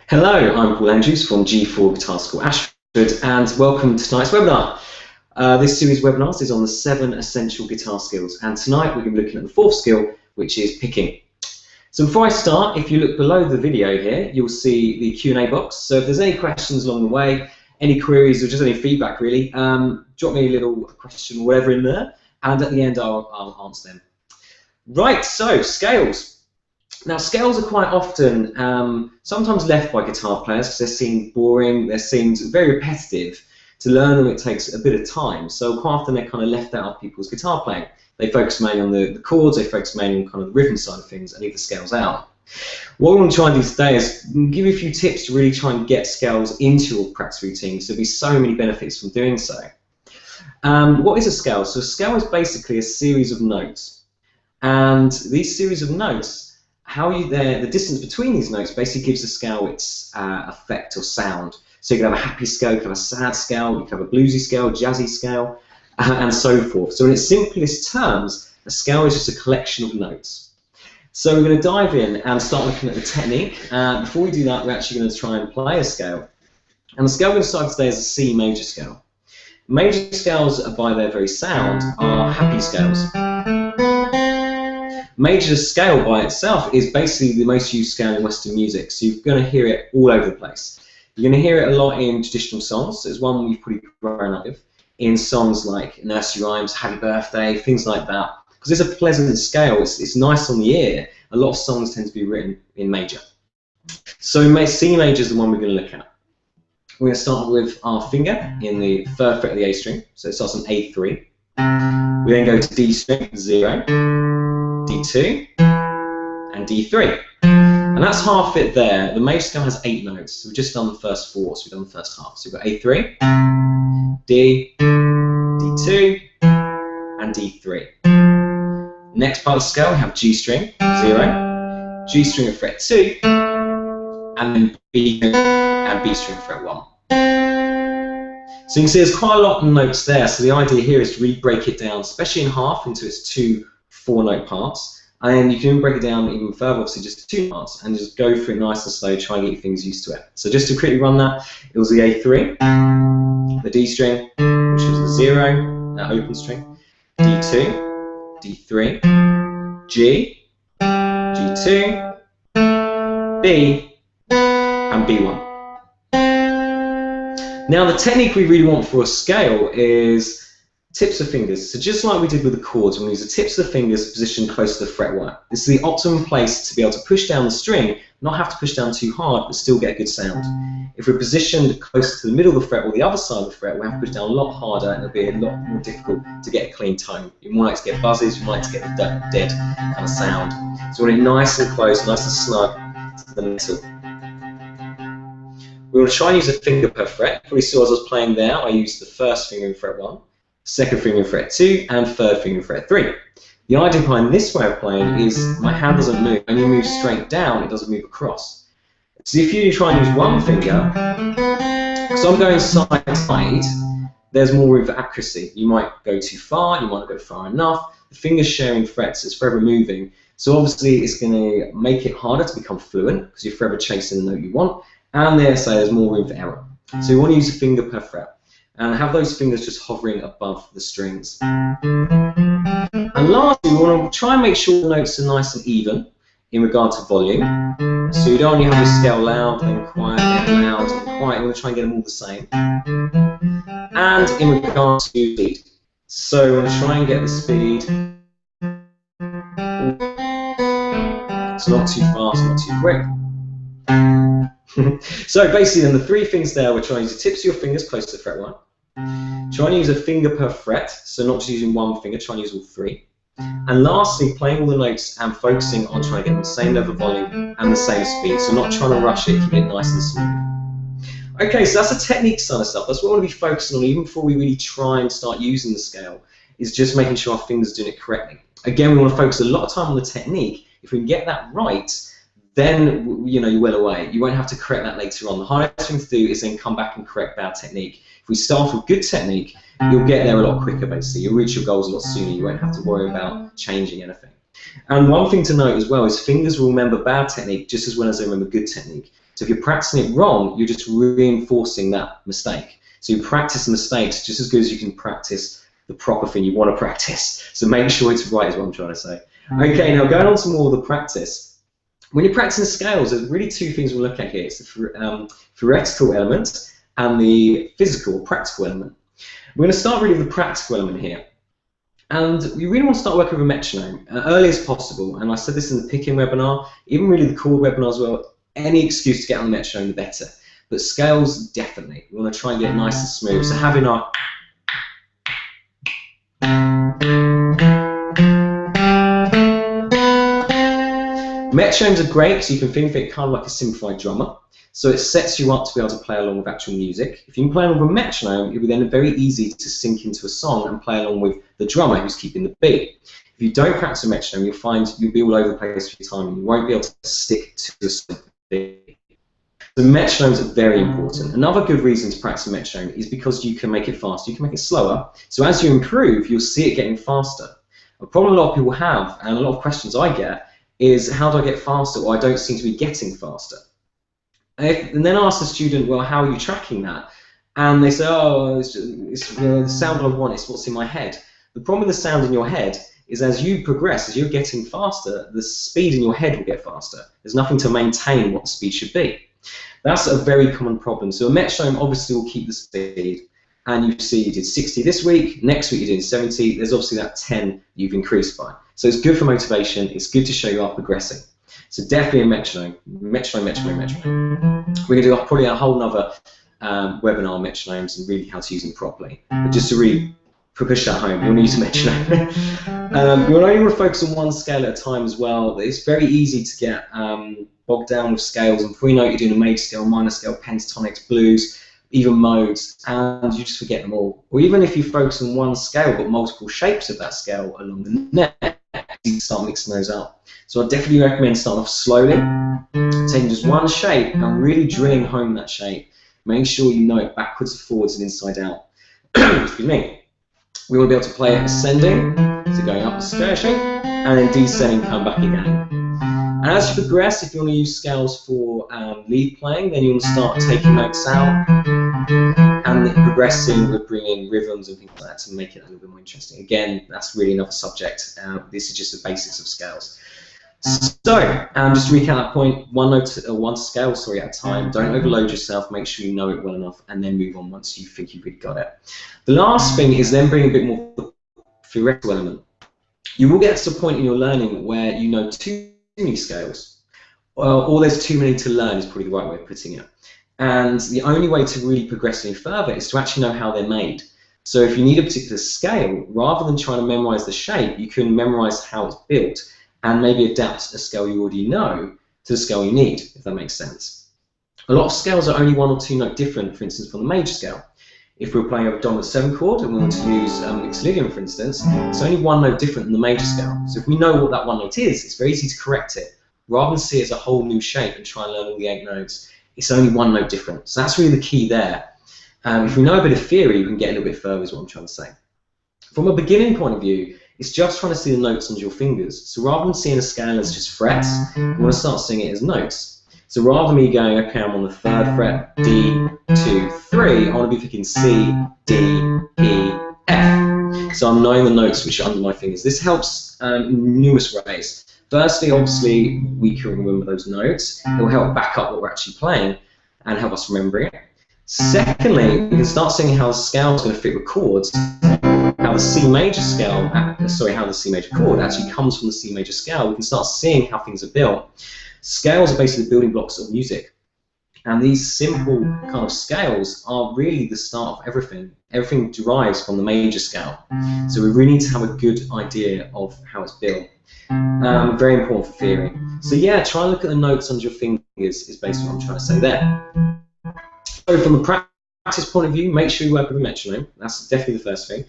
Hello, I'm Paul Andrews from G4 Guitar School Ashford, and welcome to tonight's webinar. This series of webinars is on the 7 essential guitar skills, and tonight we're going to be looking at the 4th skill, which is picking. So before I start, if you look below the video here, you'll see the Q&A box. So if there's any questions along the way, any queries or just any feedback really, drop me a little question or whatever in there, and at the end I'll answer them. Right, so scales. Now, scales are quite often sometimes left by guitar players because they're seen boring, they're seen very repetitive. To learn them, it takes a bit of time. So quite often they're kind of left out of people's guitar playing. They focus mainly on the chords, they focus mainly on kind of the rhythm side of things and leave the scales out. What we want to try and do today is give you a few tips to really try and get scales into your practice routine. So there'll be so many benefits from doing so. What is a scale? So a scale is basically a series of notes. And these series of notes, the distance between these notes basically gives the scale its effect or sound. So you can have a happy scale, you can have a sad scale, you can have a bluesy scale, jazzy scale, and so forth. So in its simplest terms, a scale is just a collection of notes. So we're going to dive in and start looking at the technique. Before we do that, we're actually going to try and play a scale. And the scale we're going to start today is a C major scale. Major scales, by their very sound, are happy scales. Major scale by itself is basically the most used scale in Western music, so you're going to hear it all over the place. You're going to hear it a lot in traditional songs, so it's one we've probably grown up with, in songs like nursery rhymes, happy birthday, things like that. Because it's a pleasant scale, it's nice on the ear. A lot of songs tend to be written in major. So C major is the one we're going to look at. We're going to start with our finger in the 3rd fret of the A string, so it starts on A3. We then go to D string, 0, D2, and D3. And that's half it there. The major scale has 8 notes, so we've just done the first 4, so we've done the first half. So we've got A3, D, D2, and D3. Next part of the scale, we have G string, 0, G string at fret 2, and then B and B string at fret 1. So you can see there's quite a lot of notes there, so the idea here is to really break it down, especially in half, into its 2 4-note parts. And you can even break it down even further, obviously just 2 parts, and just go through it nice and slow, try and get your fingers used to it. So just to quickly run that, it was the A3, the D string, which was the 0, that open string, D2, D3, G, G2, B, and B1. Now the technique we really want for a scale is tips of fingers. So just like we did with the chords, when we use the tips of the fingers positioned close to the fretwork. This is the optimum place to be able to push down the string, not have to push down too hard, but still get a good sound. If we're positioned close to the middle of the fret or the other side of the fret, we have to push down a lot harder and it'll be a lot more difficult to get a clean tone. You might like to get buzzes, you might like to get the dead kind of sound. So we want it nice and close, nice and snug to the middle. We want to try and use a finger per fret. You probably saw as I was playing there, I used the 1st finger in fret 1, 2nd finger in fret 2, and 3rd finger in fret 3. The idea behind this way of playing is my hand doesn't move. When you move straight down, it doesn't move across. So if you try and use one finger, so I'm going side to side, there's more room for accuracy. You might go too far, you might not go far enough. The finger's sharing frets, it's forever moving. So obviously it's going to make it harder to become fluent because you're forever chasing the note you want. And there's more room for error. So you want to use a finger per fret and have those fingers just hovering above the strings. And lastly, we want to try and make sure the notes are nice and even in regard to volume. So you don't only have your scale loud, then quiet, then loud, then quiet. You want to try and get them all the same. And in regard to speed. So we want to try and get the speed. It's not too fast, not too quick. So basically then the 3 things there, we're trying to use the tips of your fingers close to the fretwork. Trying to use a finger per fret, so not just using one finger, trying to use all 3. And lastly, playing all the notes and focusing on trying to get them the same level of volume and the same speed, so not trying to rush it, keeping it nice and smooth. Okay, so that's the technique side of stuff. That's what we want to be focusing on even before we really try and start using the scale, is just making sure our fingers are doing it correctly. Again, we want to focus a lot of time on the technique. If we can get that right, then you're well away. You won't have to correct that later on. The hardest thing to do is then come back and correct bad technique. If we start with good technique, you'll get there a lot quicker basically. You'll reach your goals a lot sooner. You won't have to worry about changing anything. And one thing to note as well is fingers will remember bad technique just as well as they remember good technique. So if you're practicing it wrong, you're just reinforcing that mistake. So you practice mistakes just as good as you can practice the proper thing you want to practice. So make sure it's right is what I'm trying to say. Okay, now going on to more of the practice. When you're practicing scales, there's really two things we'll look at here. It's the theoretical element and the physical, practical element. We're going to start really with the practical element here. And we really want to start working with a metronome early as possible. And I said this in the picking webinar, even really the chord webinar as well. Any excuse to get on the metronome, the better. But scales, definitely. We want to try and get it nice and smooth. So having our... Metronomes are great because you can think of it kind of like a simplified drummer. So it sets you up to be able to play along with actual music. If you can play along with a metronome, it'll be then very easy to sync into a song and play along with the drummer who's keeping the beat. If you don't practice a metronome, you'll find you'll be all over the place for your time and you won't be able to stick to a beat. So metronomes are very important. Another good reason to practice a metronome is because you can make it faster, you can make it slower. So as you improve, you'll see it getting faster. A problem a lot of people have, and a lot of questions I get, is how do I get faster? Well, I don't seem to be getting faster. And then I ask the student, well, how are you tracking that? And they say, oh, it's the sound I want, it's what's in my head. The problem with the sound in your head is as you progress, as you're getting faster, the speed in your head will get faster. There's nothing to maintain what the speed should be. That's a very common problem. So a metronome obviously will keep the speed. And you see you did 60 this week, next week you're doing 70, there's obviously that 10 you've increased by. So it's good for motivation, it's good to show you are progressing. So definitely a metronome, metronome. We're going to do probably a whole other webinar on metronomes and really how to use them properly. But just to really push that home, you'll need a metronome. You'll only want to focus on one scale at a time as well. It's very easy to get bogged down with scales, and before you know it, you're doing a major scale, minor scale, pentatonics, blues, even modes, and you just forget them all. Or even if you focus on one scale but multiple shapes of that scale along the neck, you can start mixing those up. So I definitely recommend starting off slowly, taking just one shape and really drilling home that shape. Make sure you know it backwards and forwards and inside out. Excuse me. We want to be able to play it ascending, so going up the scale shape, and then descending, come back again. And as you progress, if you want to use scales for lead playing, then you want to start taking notes out and progressing with bringing rhythms and things like that to make it a little bit more interesting. Again, that's really another subject. This is just the basics of scales. So, just to recap that point, one scale at a time. Don't overload yourself. Make sure you know it well enough, and then move on once you think you've really got it. The last thing is then bring a bit more theoretical element. You will get to a point in your learning where you know too many scales, or there's too many to learn is probably the right way of putting it. And the only way to really progress any further is to actually know how they're made. So if you need a particular scale, rather than trying to memorize the shape, you can memorize how it's built and maybe adapt a scale you already know to the scale you need, if that makes sense. A lot of scales are only one or two note different, for instance, from the major scale. If we're playing a dominant 7 chord and we want to use Ixolydian, for instance, it's only one note different than the major scale. So if we know what that one note is, it's very easy to correct it. Rather than see it as a whole new shape and try and learn all the 8 notes, it's only one note different. So that's really the key there. If we know a bit of theory, we can get a little bit further, is what I'm trying to say. From a beginning point of view, it's just trying to see the notes on your fingers. So rather than seeing a scale as just frets, we want to start seeing it as notes. So rather than me going, okay, I'm on the 3rd fret, D, 2, 3, I want to be thinking C, D, E, F. So I'm knowing the notes which are under my fingers. This helps in numerous ways. Firstly, obviously, we can remember those notes. It will help back up what we're actually playing and help us remember it. Secondly, we can start seeing how the scale is going to fit with chords. How the C major scale, how the C major chord actually comes from the C major scale. We can start seeing how things are built. Scales are basically the building blocks of music. And these simple kind of scales are really the start of everything. Everything derives from the major scale. So we really need to have a good idea of how it's built. Very important for theory. So yeah, try and look at the notes under your fingers is basically what I'm trying to say there. So from a practice point of view, make sure you work with a metronome. That's definitely the first thing.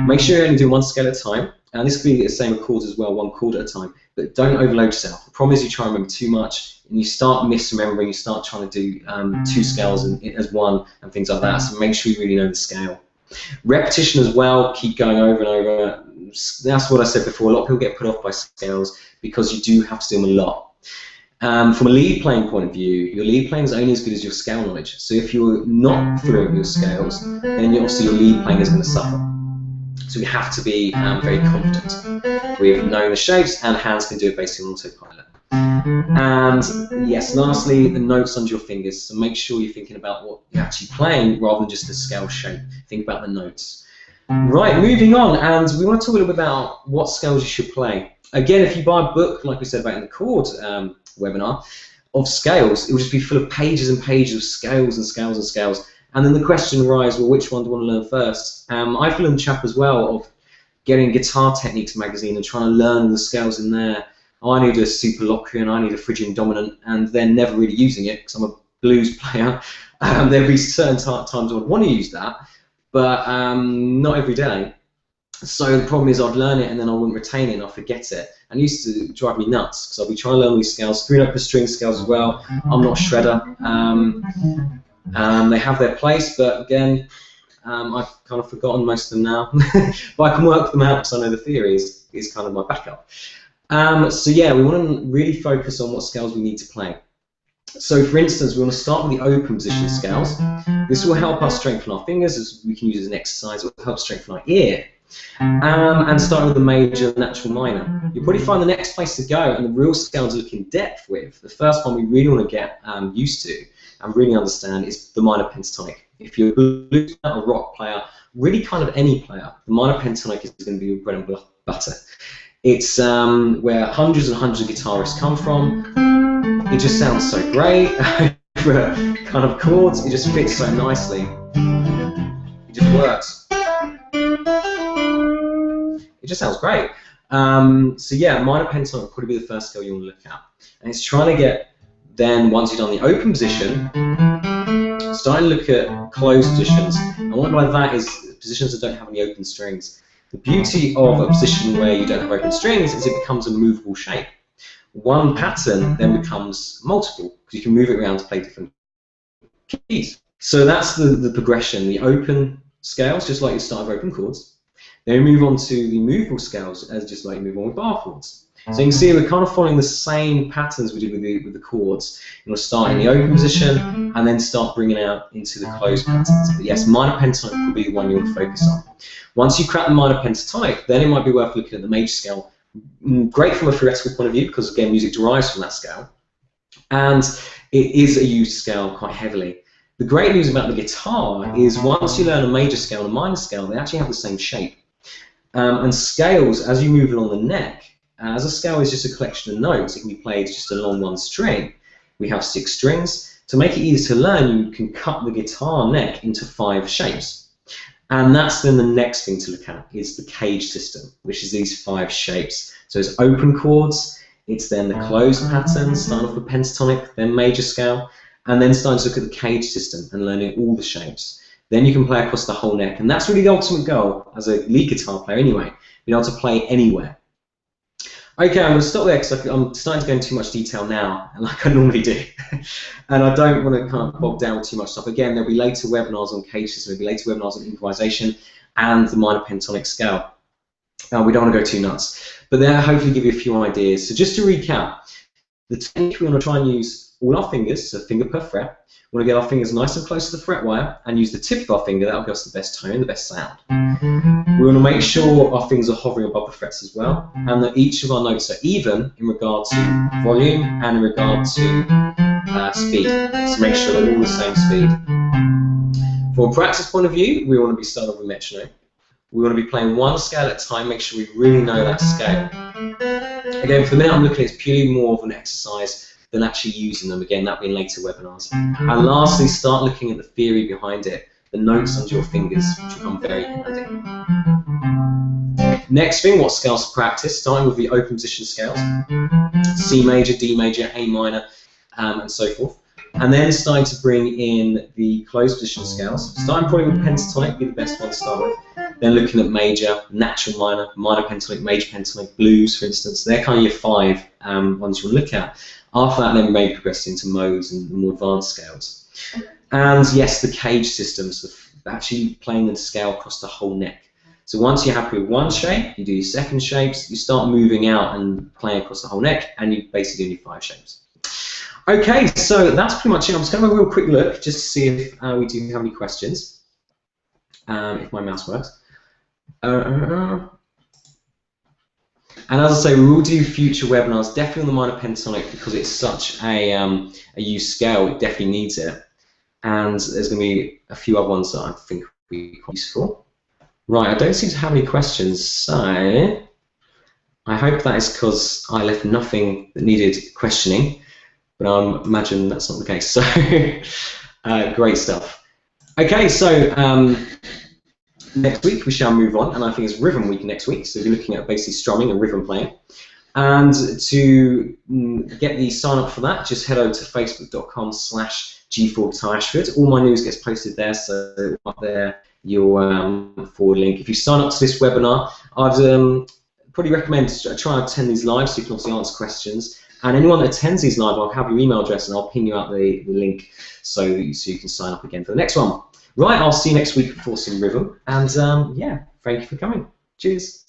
Make sure you're only doing one scale at a time. And this could be the same with chords as well, one chord at a time. But don't overload yourself. The problem is you try and remember too much, and you start misremembering, you start trying to do 2 scales as one, and things like that. So make sure you really know the scale. Repetition as well, keep going over and over. That's what I said before. A lot of people get put off by scales because you do have to do them a lot. From a lead playing point of view, your lead playing is only as good as your scale knowledge. So if you're not fluent with your scales, then obviously your lead playing is going to suffer. So we have to be very confident with knowing the shapes, and hands can do it basically on autopilot. And yes, lastly, the notes under your fingers. So make sure you're thinking about what you're actually playing rather than just the scale shape. Think about the notes. Right, moving on, and we want to talk a little bit about what scales you should play. Again, if you buy a book, like we said about in the chord webinar, of scales, it will just be full of pages and pages of scales and scales and scales. And then the question arises, well, which one do you want to learn first? I feel in the chapter as well of getting Guitar Techniques magazine and trying to learn all the scales in there. I need a Superloquian, I need a Phrygian dominant, and they're never really using it because I'm a blues player. There'll be certain times I would want to use that, but not every day. So the problem is I'd learn it and then I wouldn't retain it and I'd forget it. And it used to drive me nuts because I'd be trying to learn these scales, 3-note string scales as well. I'm not a shredder. They have their place, but again, I've kind of forgotten most of them now. But I can work them out because I know the theory is kind of my backup. So yeah, we want to really focus on what scales we need to play. So for instance, we want to start with the open position scales. This will help us strengthen our fingers, as we can use as an exercise. It will help strengthen our ear. And starting with the major, natural, minor. You'll probably find the next place to go and the real scale to look in depth with. The first one we really want to get used to and really understand is the minor pentatonic. If you're a blues player or rock player, really kind of any player, the minor pentatonic is going to be your bread and butter. It's where hundreds and hundreds of guitarists come from. It just sounds so great for kind of chords. It just fits so nicely. It just works. It just sounds great. So yeah, minor pentatonic will probably be the first scale you want to look at. And it's trying to get, then once you've done the open position, starting to look at closed positions. And what I mean by that is positions that don't have any open strings. The beauty of a position where you don't have open strings is it becomes a movable shape. One pattern then becomes multiple, because you can move it around to play different keys. So that's the progression, the open scales, just like you start with open chords. Then we move on to the movable scales, as just like you move on with bar chords. So you can see we're kind of following the same patterns we did with the chords. You'll start in the open position and then start bringing out into the closed patterns. But yes, minor pentatonic will be the one you want to focus on. Once you crack the minor pentatonic, then it might be worth looking at the major scale. Great from a theoretical point of view because again, music derives from that scale, and it is a used scale quite heavily. The great news about the guitar is once you learn a major scale and a minor scale, they actually have the same shape. And scales, as you move along the neck, as a scale is just a collection of notes, it can be played just along one string. We have 6 strings. To make it easy to learn, you can cut the guitar neck into 5 shapes. And that's then the next thing to look at, is the cage system, which is these 5 shapes. So it's open chords, it's then the closed patterns, starting off with pentatonic, then major scale, and then starting to look at the cage system and learning all the shapes. Then you can play across the whole neck, and that's really the ultimate goal as a lead guitar player anyway, being able to play anywhere. Okay, I'm going to stop there because I'm starting to go into too much detail now, like I normally do. And I don't want to kind of bog down with too much stuff. Again, there'll be later webinars on cage system, there'll be later webinars on improvisation and the minor pentatonic scale. We don't want to go too nuts. But they'll hopefully give you a few ideas. So just to recap, the technique we want to try and use all our fingers, so finger per fret. We want to get our fingers nice and close to the fret wire and use the tip of our finger. That will give us the best tone, the best sound. We want to make sure our fingers are hovering above the frets as well, and that each of our notes are even in regard to volume and in regard to speed. So make sure they're all the same speed. From a practice point of view, we want to be starting with metronome. We want to be playing one scale at a time, make sure we really know that scale. Again, for the minute I'm looking at it's purely more of an exercise than actually using them. Again, that'll be in later webinars. And lastly, start looking at the theory behind it, the notes under your fingers, which will come very handy. Next thing, what scales to practice? Starting with the open position scales, C major, D major, A minor, and so forth. And then starting to bring in the closed position scales. Starting probably with pentatonic would be the best one to start with. Then looking at major, natural minor, minor pentatonic, major pentatonic, blues, for instance. They're kind of your 5 ones you will look at. After that, then we may progress into modes and more advanced scales. And yes, the cage systems, actually playing the scale across the whole neck. So once you're happy with one shape, you do your second shapes, you start moving out and playing across the whole neck, and you basically do your 5 shapes. Okay, so that's pretty much it. I'm just going to have a real quick look just to see if we do have any questions, if my mouse works. And as I say, we will do future webinars, definitely on the minor pentatonic, because it's such a used scale, it definitely needs it. And there's going to be a few other ones that I think will be quite useful. Right, I don't seem to have any questions, so I hope that is because I left nothing that needed questioning, but I imagine that's not the case. So, great stuff. Okay, so next week we shall move on, and I think it's Rhythm Week next week, so we're looking at basically strumming and rhythm playing. And to get the sign up for that, just head over to facebook.com/G4 Guitar Ashford. All my news gets posted there, so up there your forward link. If you sign up to this webinar, I'd probably recommend try and attend these live so you can also answer questions. And anyone that attends these live, I'll have your email address and I'll ping you out the link so you can sign up again for the next one. Right, I'll see you next week for some rhythm. And yeah, thank you for coming. Cheers.